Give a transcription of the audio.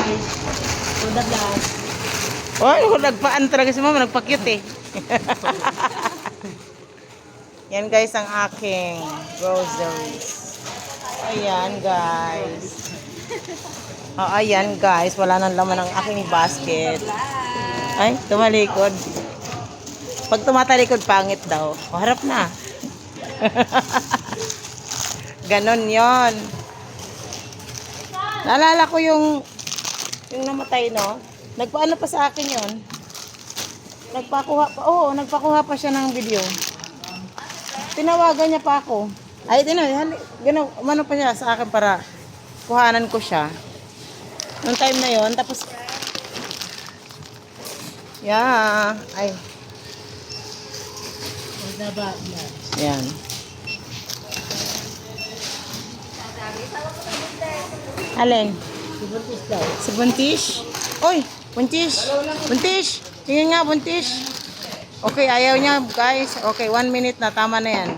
guys. To the vlog. Oh, nagpaan talaga si mama, nagpa-cute eh. Yan guys ang aking groceries. Ayan guys. Oh, ayan guys, wala nang laman ang aking basket. Ay, tumalikod. Pag tumatalikod, pangit daw. O, harap na. Ganon yon. Naalala ko yung namatay, no? Nagpaano pa sa akin yon. Nagpakuha pa, oo, nagpakuha pa siya ng video. Tinawagan niya pa ako. Ay, gano'n, umano pa siya sa akin para kuhanan ko siya. Noong time na yon, tapos, yeah, ay, yan. Alin? Si Buntis. Oy, Buntis. Buntis. Tingin nga, Buntis. Okay, ayaw niya, guys. Okay, 1 minute na. Tama na yan.